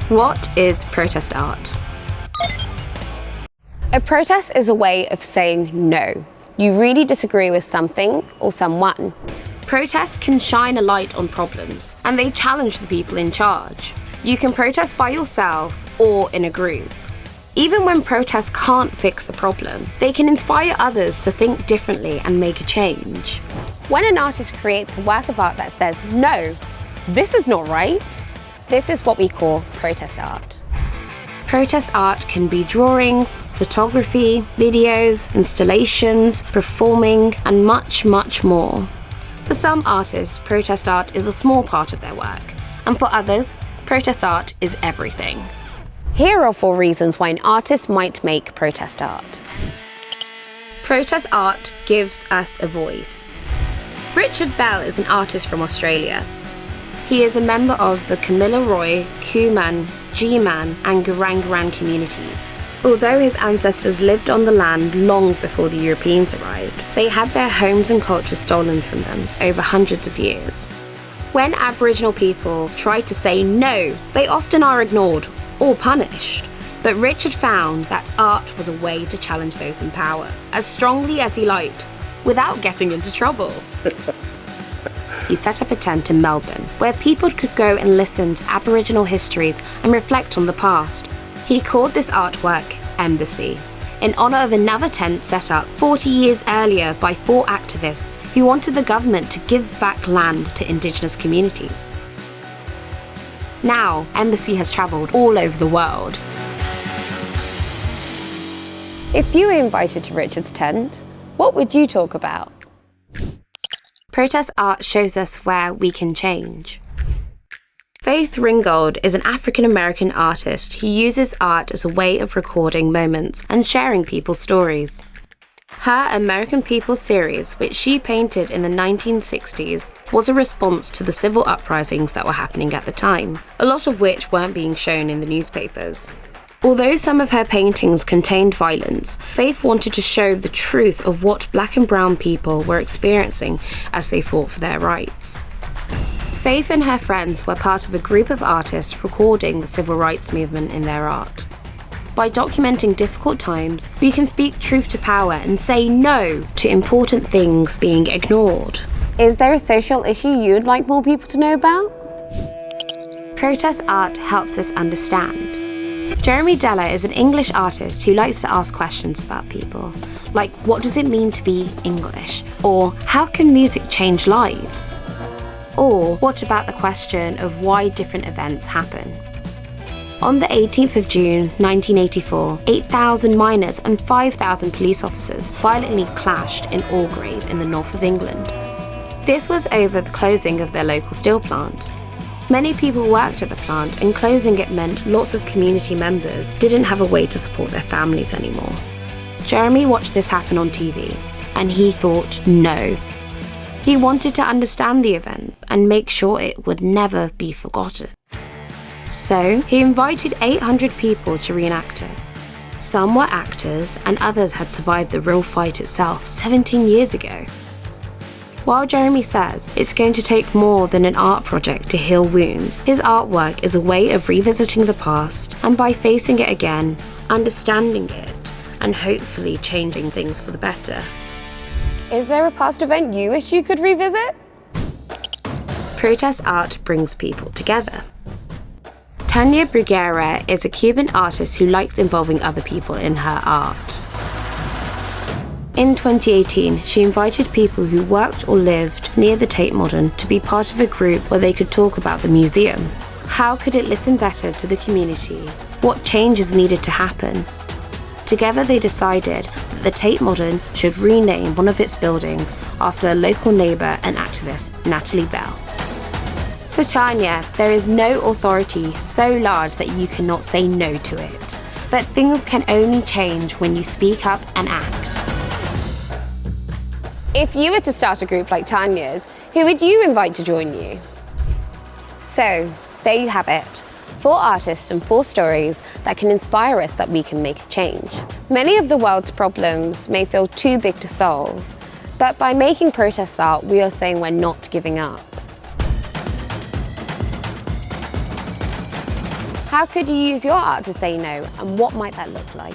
What is protest art? A protest is a way of saying no. You really disagree with something or someone. Protests can shine a light on problems, and they challenge the people in charge. You can protest by yourself or in a group. Even when protests can't fix the problem, they can inspire others to think differently and make a change. When an artist creates a work of art that says, no, this is not right, this is what we call protest art. Protest art can be drawings, photography, videos, installations, performing, and much, much more. For some artists, protest art is a small part of their work, and for others, protest art is everything. Here are 4 reasons why an artist might make protest art. Protest art gives us a voice. Richard Bell is an artist from Australia. He is a member of the Kamilaroi, Kuman, G-Man and Garangaran communities. Although his ancestors lived on the land long before the Europeans arrived, they had their homes and culture stolen from them over hundreds of years. When Aboriginal people try to say no, they often are ignored or punished. But Richard found that art was a way to challenge those in power, as strongly as he liked, without getting into trouble. He set up a tent in Melbourne, where people could go and listen to Aboriginal histories and reflect on the past. He called this artwork Embassy, in honour of another tent set up 40 years earlier by 4 activists who wanted the government to give back land to Indigenous communities. Now, Embassy has travelled all over the world. If you were invited to Richard's tent, what would you talk about? Protest art shows us where we can change. Faith Ringgold is an African-American artist who uses art as a way of recording moments and sharing people's stories. Her American People series, which she painted in the 1960s, was a response to the civil uprisings that were happening at the time, a lot of which weren't being shown in the newspapers. Although some of her paintings contained violence, Faith wanted to show the truth of what Black and brown people were experiencing as they fought for their rights. Faith and her friends were part of a group of artists recording the civil rights movement in their art. By documenting difficult times, we can speak truth to power and say no to important things being ignored. Is there a social issue you'd like more people to know about? Protest art helps us understand. Jeremy Deller is an English artist who likes to ask questions about people, like what does it mean to be English? Or how can music change lives? Or what about the question of why different events happen? On the 18th of June 1984, 8,000 miners and 5,000 police officers violently clashed in Orgrave in the north of England. This was over the closing of their local steel plant. Many people worked at the plant, and closing it meant lots of community members didn't have a way to support their families anymore. Jeremy watched this happen on TV, and he thought no. He wanted to understand the event and make sure it would never be forgotten. So he invited 800 people to reenact it. Some were actors, and others had survived the real fight itself 17 years ago. While Jeremy says it's going to take more than an art project to heal wounds, his artwork is a way of revisiting the past, and by facing it again, understanding it, and hopefully changing things for the better. Is there a past event you wish you could revisit? Protest art brings people together. Tania Bruguera is a Cuban artist who likes involving other people in her art. In 2018, she invited people who worked or lived near the Tate Modern to be part of a group where they could talk about the museum. How could it listen better to the community? What changes needed to happen? Together they decided that the Tate Modern should rename one of its buildings after a local neighbour and activist, Natalie Bell. For Tania, there is no authority so large that you cannot say no to it. But things can only change when you speak up and act. If you were to start a group like Tania's, who would you invite to join you? So, there you have it. 4 artists and 4 stories that can inspire us that we can make a change. Many of the world's problems may feel too big to solve, but by making protest art, we are saying we're not giving up. How could you use your art to say no, and what might that look like?